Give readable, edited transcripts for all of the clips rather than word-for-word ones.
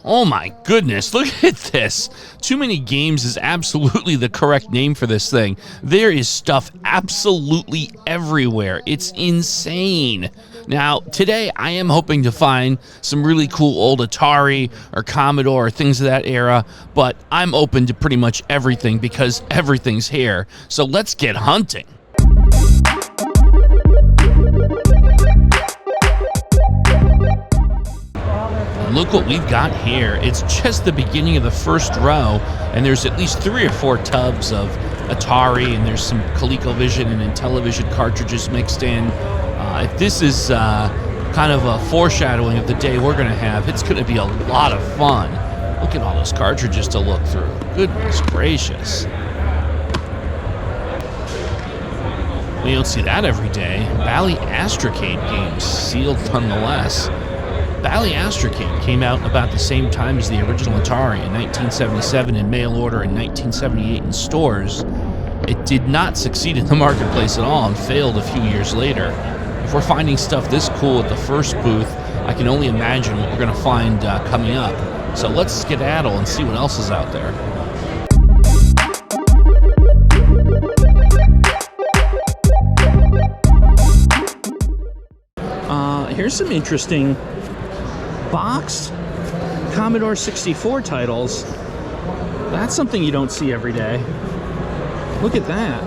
Oh my goodness, look at this. Too Many Games is absolutely the correct name for this thing. There is stuff absolutely everywhere. It's insane. Now, today I am hoping to find some really cool old Atari or Commodore or things of that era, but I'm open to pretty much everything because everything's here. So let's get hunting. Look what we've got here. It's just the beginning of the first row, and there's at least 3 or 4 tubs of Atari, and there's some ColecoVision and Intellivision cartridges mixed in. If this is kind of a foreshadowing of the day we're going to have, it's going to be a lot of fun. Look at all those cartridges to look through. Goodness gracious. We don't see that every day. Bally Astrocade games, sealed nonetheless. Bally Astrocade came out about the same time as the original Atari in 1977 in mail order and 1978 in stores. It did not succeed in the marketplace at all and failed a few years later. If we're finding stuff this cool at the first booth, I can only imagine what we're going to find coming up. So let's skedaddle and see what else is out there. Here's some interesting boxed Commodore 64 titles. That's something you don't see every day. Look at that.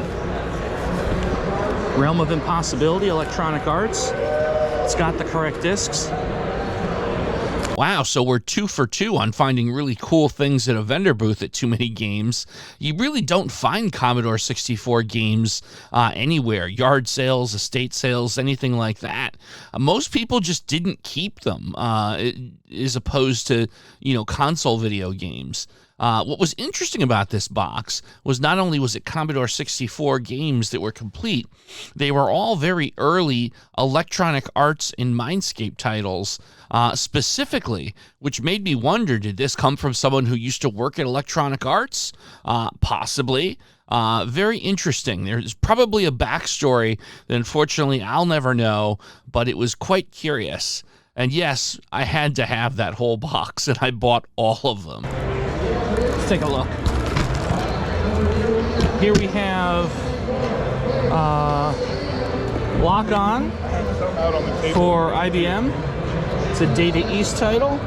Realm of Impossibility, Electronic Arts. It's got the correct discs. Wow, so we're 2 for 2 on finding really cool things at a vendor booth at Too Many Games. You really don't find Commodore 64 games anywhere. Yard sales, estate sales, anything like that. Most people just didn't keep them as opposed to, console video games. What was interesting about this box was not only was it Commodore 64 games that were complete, they were all very early Electronic Arts and Mindscape titles specifically, which made me wonder, did this come from someone who used to work at Electronic Arts? Possibly. Very interesting. There's probably a backstory that unfortunately I'll never know, but it was quite curious. And yes, I had to have that whole box, and I bought all of them. Let's take a look. Here we have Lock On for IBM. It's a Data East title.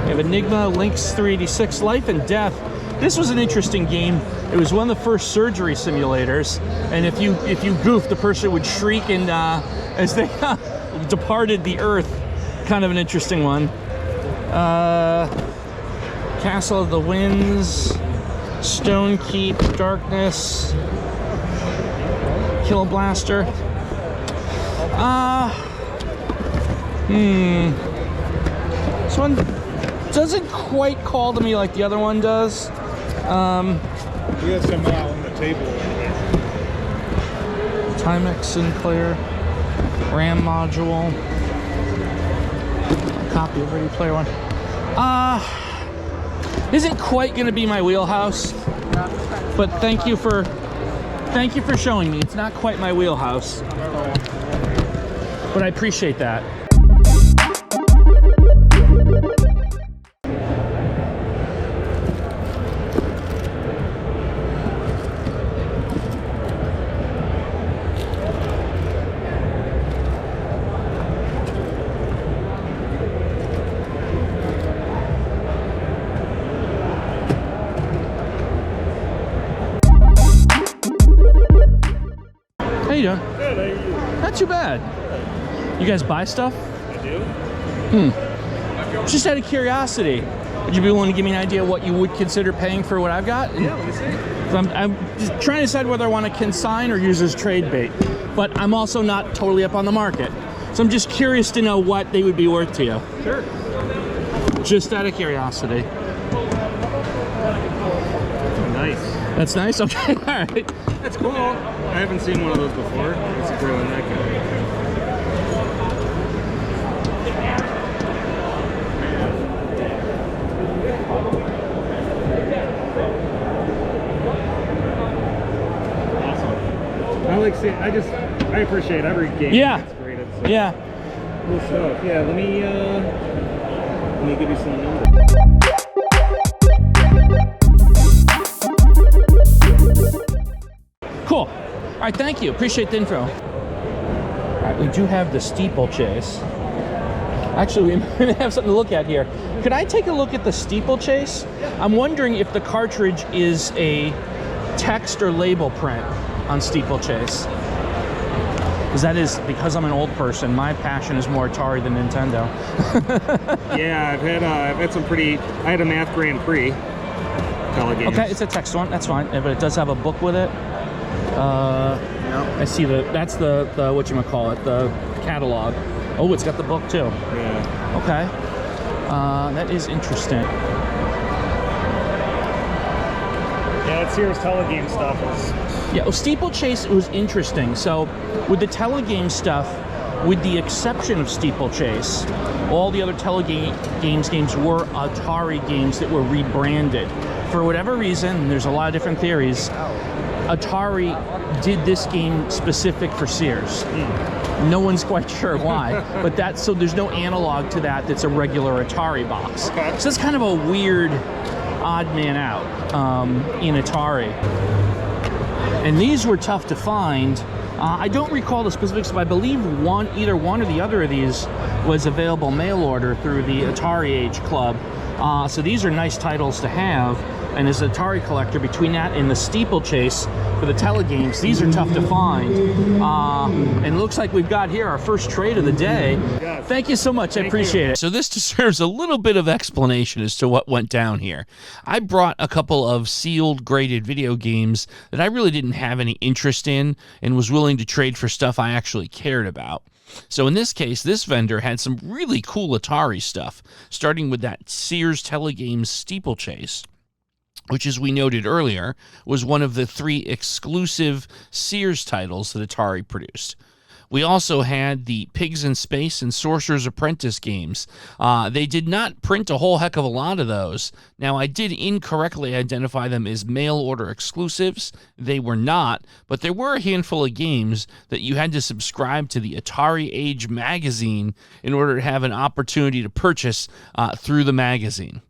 We have Enigma, Lynx 386, Life and Death. This was an interesting game. It was one of the first surgery simulators, and if you goofed, the person would shriek and as they departed the earth. Kind of an interesting one. Castle of the Winds, Stone Keep, Darkness, Kill Blaster. This one doesn't quite call to me like the other one does. We have some out on the table. Timex Sinclair, RAM module, a copy of Ready Player One. Isn't quite going to be my wheelhouse, but thank you for showing me. It's not quite my wheelhouse, but I appreciate that. How you doing? Good, how are you? Not too bad. You guys buy stuff? I do. Just out of curiosity, would you be willing to give me an idea of what you would consider paying for what I've got? Yeah, let me see. I'm just trying to decide whether I want to consign or use as trade bait, but I'm also not totally up on the market. So I'm just curious to know what they would be worth to you. Sure. Just out of curiosity. Nice. That's nice? Okay, all right. That's cool. I haven't seen one of those before. It's really nice. Awesome. I like seeing, I appreciate every game. Yeah. It's great. It's Yeah. cool stuff. Yeah, let me me give you some numbers. Cool. All right, thank you. Appreciate the info. All right, we do have the steeplechase. Actually, we might have something to look at here. Could I take a look at the steeplechase? I'm wondering if the cartridge is a text or label print on steeplechase. Because I'm an old person, my passion is more Atari than Nintendo. Yeah, I've had some pretty. I had a Math Grand Prix telegames. Okay, it's a text one. That's fine, but it does have a book with it. I see that's the whatchamacallit, the catalog. Oh, it's got the book too. Yeah. Okay. That is interesting. Yeah, that Sears telegame stuff is. Yeah, well, Steeplechase was interesting. So, with the telegame stuff, with the exception of Steeplechase, all the other games were Atari games that were rebranded. For whatever reason, and there's a lot of different theories, Atari did this game specific for Sears. No one's quite sure why, but so there's no analog to that's a regular Atari box. Okay. So it's kind of a weird odd man out in Atari. And these were tough to find. I don't recall the specifics, but I believe either one or the other of these was available mail order through the Atari Age Club. So these are nice titles to have. And as an Atari collector, between that and the Steeplechase for the telegames, these are tough to find. And it looks like we've got here our first trade of the day. Yes. Thank you so much. I appreciate it. So this deserves a little bit of explanation as to what went down here. I brought a couple of sealed, graded video games that I really didn't have any interest in and was willing to trade for stuff I actually cared about. So in this case, this vendor had some really cool Atari stuff, starting with that Sears Telegames Steeplechase, which, as we noted earlier, was one of the 3 exclusive Sears titles that Atari produced. We also had the Pigs in Space and Sorcerer's Apprentice games. They did not print a whole heck of a lot of those. Now, I did incorrectly identify them as mail order exclusives. They were not, but there were a handful of games that you had to subscribe to the Atari Age magazine in order to have an opportunity to purchase through the magazine.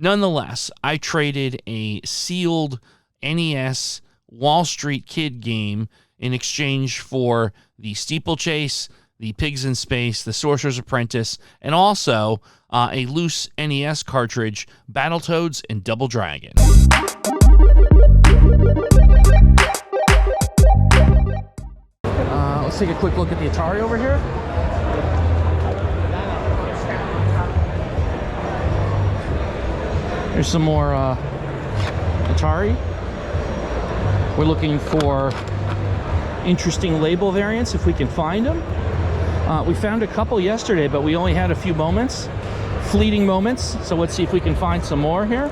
Nonetheless, I traded a sealed NES Wall Street Kid game in exchange for the Steeplechase, the Pigs in Space, the Sorcerer's Apprentice, and also a loose NES cartridge, Battletoads and Double Dragon. Let's take a quick look at the Atari over here. Here's some more Atari. We're looking for interesting label variants if we can find them. We found a couple yesterday, but we only had a few moments, fleeting moments. So let's see if we can find some more here.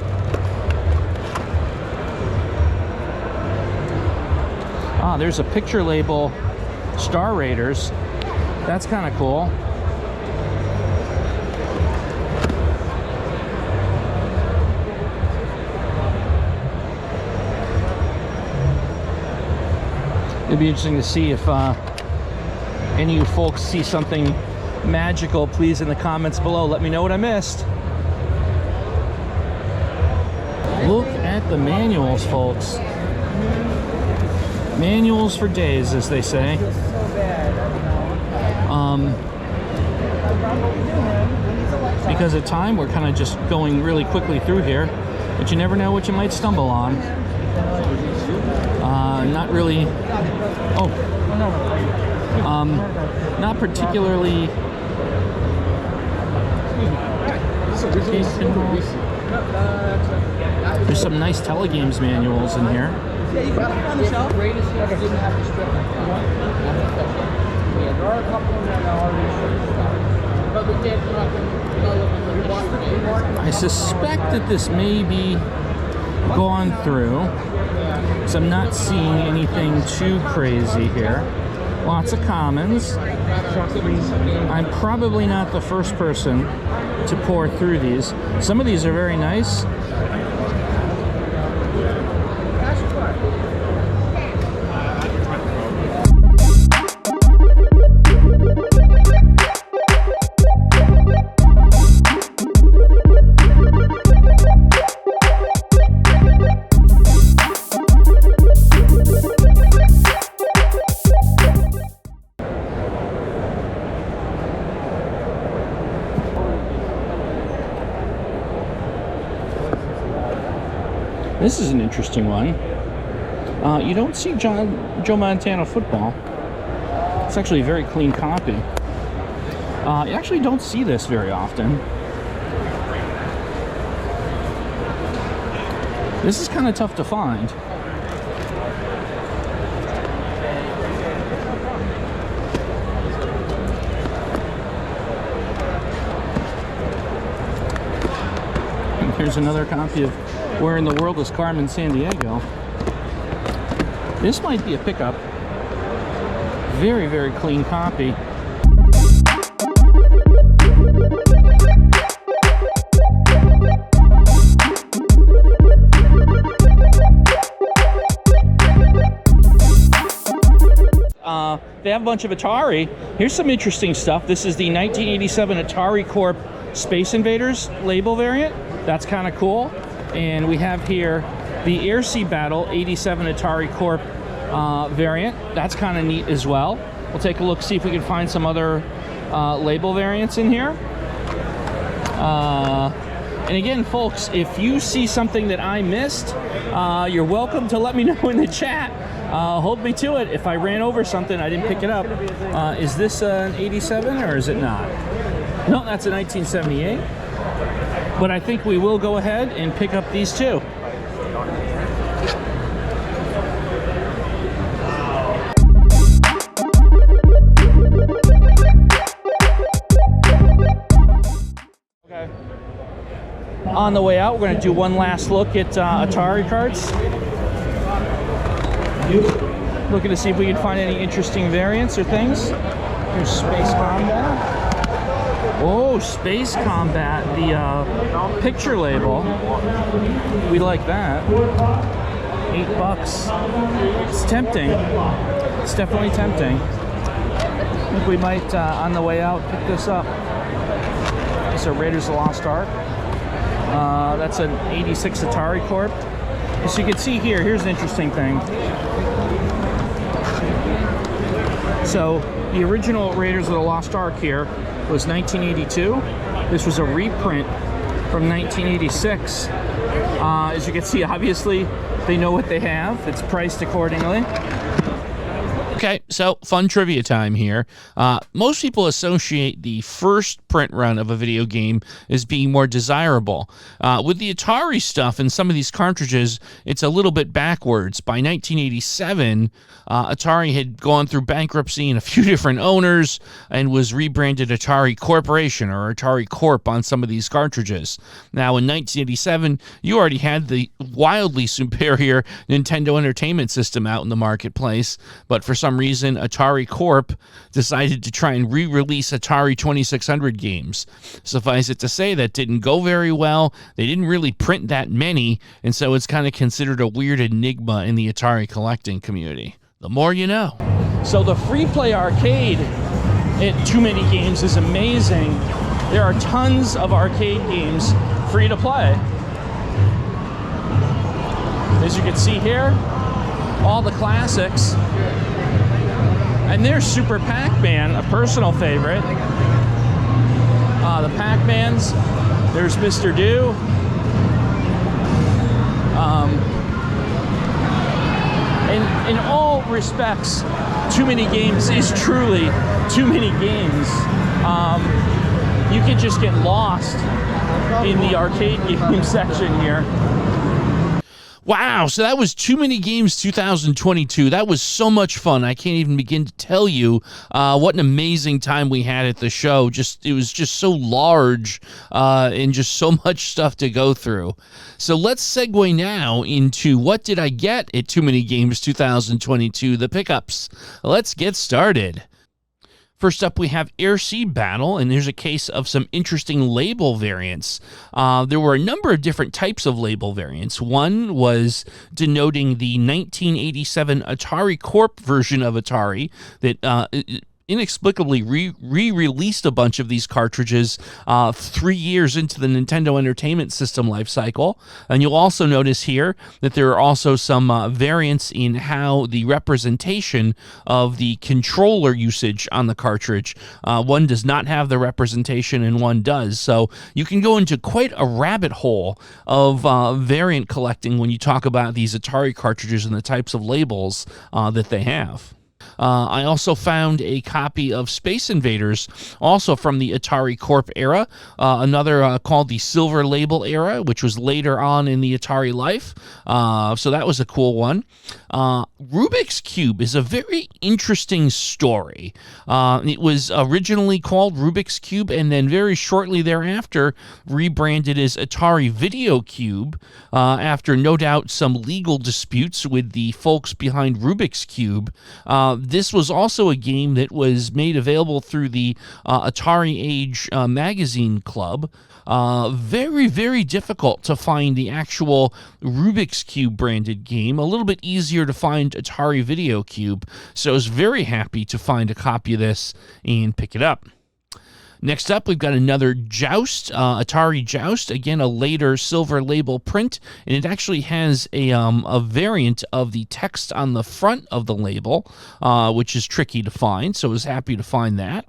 There's a picture label, Star Raiders. That's kind of cool. It'd be interesting to see if any of you folks see something magical. Please, in the comments below, let me know what I missed. Look at the manuals, folks. Manuals for days, as they say. Because of time, we're kind of just going really quickly through here, but you never know what you might stumble on. Not really. Not particularly. There's some nice telegames manuals in here. I suspect that this may be gone through, so I'm not seeing anything too crazy here. Lots of commons. I'm probably not the first person to pour through these. Some of these are very nice. This is an interesting one. You don't see Joe Montana football. It's actually a very clean copy. You actually don't see this very often. This is kind of tough to find. And here's another copy of Where in the World is Carmen Sandiego. This might be a pickup. Very, very clean copy. They have a bunch of Atari. Here's some interesting stuff. This is the 1987 Atari Corp Space Invaders label variant. That's kind of cool. And we have here the Air Sea Battle 87 Atari Corp variant. That's kind of neat as well. We'll take a look, see if we can find some other label variants in here. And again, folks, if you see something that I missed, you're welcome to let me know in the chat. Hold me to it. If I ran over something, I didn't pick it up. Is this an 87 or is it not? No, that's a 1978. But I think we will go ahead and pick up these two. Okay. On the way out, we're going to do one last look at Atari Cards. Looking to see if we can find any interesting variants or things. Here's Space Combat. Oh, Space Combat, the picture label. We like that. $8. It's tempting. It's definitely tempting. I think we might, on the way out, pick this up. It's a Raiders of the Lost Ark. That's an 86 Atari Corp. As you can see here, here's an interesting thing. So the original Raiders of the Lost Ark here was 1982. This was a reprint from 1986. As you can see, obviously they know what they have. It's priced accordingly. Okay, so fun trivia time here. Most people associate the first print run of a video game as being more desirable. With the Atari stuff and some of these cartridges, it's a little bit backwards. By 1987, Atari had gone through bankruptcy and a few different owners and was rebranded Atari Corporation or Atari Corp on some of these cartridges. Now, in 1987, you already had the wildly superior Nintendo Entertainment System out in the marketplace, but for some reason, Atari Corp decided to try and re-release Atari 2600 games. Suffice it to say, that didn't go very well. They didn't really print that many, and so it's kind of considered a weird enigma in the Atari collecting community. The more you know. So the free play arcade at TooManyGames is amazing. There are tons of arcade games free to play. As you can see here, all the classics. And there's Super Pac-Man, a personal favorite. The Pac-Mans. There's Mr. Do. In all respects, TooManyGames is truly too many games. You can just get lost in the arcade game section here. Wow, so that was TooManyGames 2022. That was so much fun. I can't even begin to tell you what an amazing time we had at the show. It was just so large and just so much stuff to go through. So let's segue now into what did I get at TooManyGames 2022, the pickups. Let's get started. First up, we have Air Sea Battle, and there's a case of some interesting label variants. There were a number of different types of label variants. One was denoting the 1987 Atari Corp version of Atari that inexplicably re-released a bunch of these cartridges 3 years into the Nintendo Entertainment System life cycle. And you'll also notice here that there are also some variants in how the representation of the controller usage on the cartridge. One does not have the representation and one does. So you can go into quite a rabbit hole of variant collecting when you talk about these Atari cartridges and the types of labels that they have. I also found a copy of Space Invaders, also from the Atari Corp era, another called the Silver Label era, which was later on in the Atari life. So that was a cool one. Rubik's Cube is a very interesting story. It was originally called Rubik's Cube and then very shortly thereafter rebranded as Atari Video Cube after no doubt some legal disputes with the folks behind Rubik's Cube. This was also a game that was made available through the Atari Age magazine club. Very, very difficult to find the actual Rubik's Cube branded game. A little bit easier to find Atari Video Cube. So I was very happy to find a copy of this and pick it up. Next up, we've got another Joust, Atari Joust, again, a later Silver Label print, and it actually has a variant of the text on the front of the label, which is tricky to find, so I was happy to find that.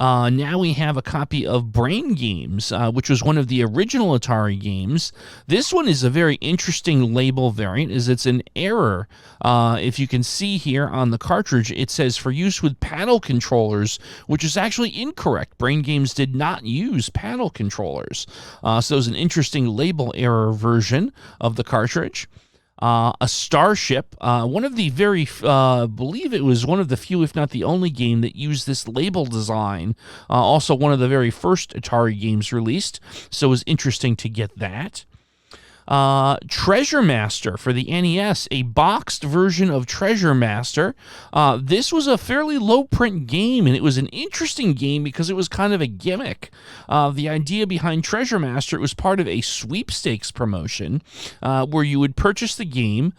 Now we have a copy of Brain Games, which was one of the original Atari games. This one is a very interesting label variant, as it's an error. If you can see here on the cartridge, it says for use with paddle controllers, which is actually incorrect. Brain Games did not use paddle controllers. So it was an interesting label error version of the cartridge. A Starship, one of the very, believe it was one of the few, if not the only game that used this label design. Also one of the very first Atari games released, so it was interesting to get that. Treasure Master for the NES, a boxed version of Treasure Master. This was a fairly low print game, and it was an interesting game because it was kind of a gimmick. The idea behind Treasure Master, it was part of a sweepstakes promotion where you would purchase the game,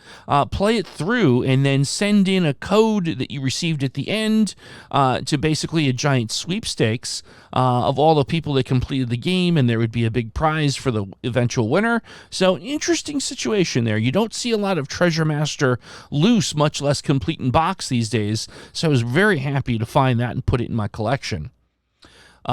play it through, and then send in a code that you received at the end to basically a giant sweepstakes of all the people that completed the game, and there would be a big prize for the eventual winner. So interesting situation there. You don't see a lot of Treasure Master loose, much less complete in box these days, so I was very happy to find that and put it in my collection.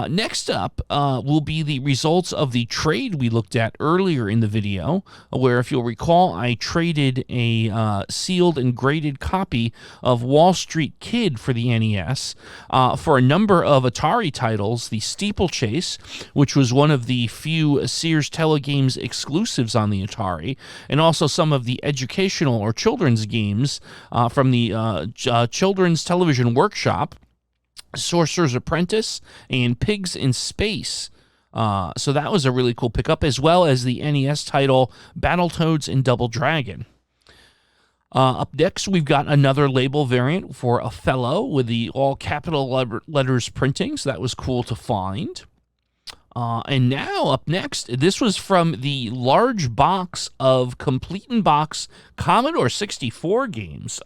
Next up will be the results of the trade we looked at earlier in the video, where, if you'll recall, I traded a sealed and graded copy of Wall Street Kid for the NES for a number of Atari titles, the Steeplechase, which was one of the few Sears Telegames exclusives on the Atari, and also some of the educational or children's games from the Children's Television Workshop, Sorcerer's Apprentice, and Pigs in Space. So that was a really cool pickup, as well as the NES title Battletoads and Double Dragon. Up next, we've got another label variant for Othello with the all capital letters printing, so that was cool to find. And now, up next, this was from the large box of complete in box Commodore 64 games.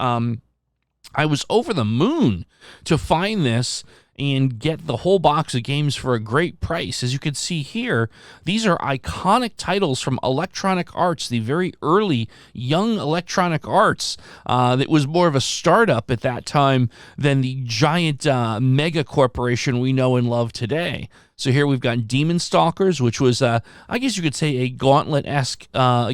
I was over the moon to find this and get the whole box of games for a great price. As you can see here, these are iconic titles from Electronic Arts, the very early young Electronic Arts that was more of a startup at that time than the giant mega corporation we know and love today. So here we've got Demon Stalkers, which was, I guess you could say, a Gauntlet-esque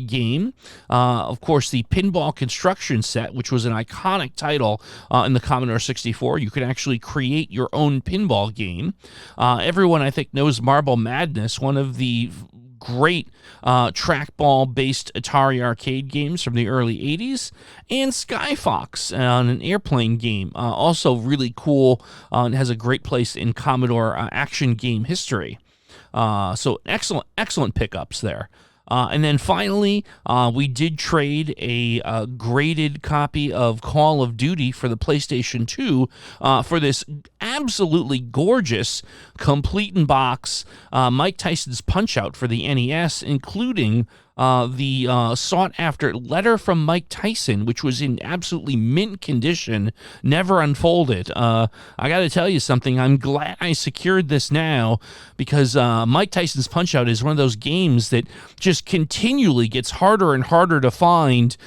game. Of course, the Pinball Construction Set, which was an iconic title in the Commodore 64. You could actually create your own pinball game. Everyone, I think, knows Marble Madness, one of the great trackball-based Atari arcade games from the early 80s, and Sky Fox, an airplane game, also really cool and has a great place in Commodore action game history. So excellent pickups there. And then finally, we did trade a graded copy of Call of Duty for the PlayStation 2 for this absolutely gorgeous, complete in box Mike Tyson's Punch-Out for the NES, including the sought-after Letter from Mike Tyson, which was in absolutely mint condition, never unfolded. I got to tell you something. I'm glad I secured this now because Mike Tyson's Punch-Out is one of those games that just continually gets harder and harder to find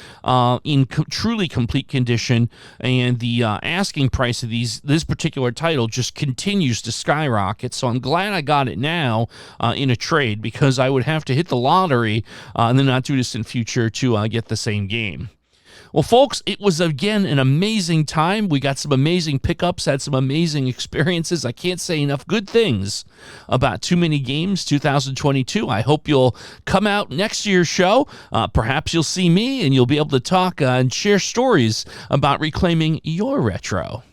in truly complete condition, and the asking price of this particular title just continues to skyrocket. So I'm glad I got it now in a trade, because I would have to hit the lottery in the not-too-distant future to get the same game. Well, folks, it was, again, an amazing time. We got some amazing pickups, had some amazing experiences. I can't say enough good things about Too Many Games 2022. I hope you'll come out next year's show. Perhaps you'll see me, and you'll be able to talk and share stories about reclaiming your retro.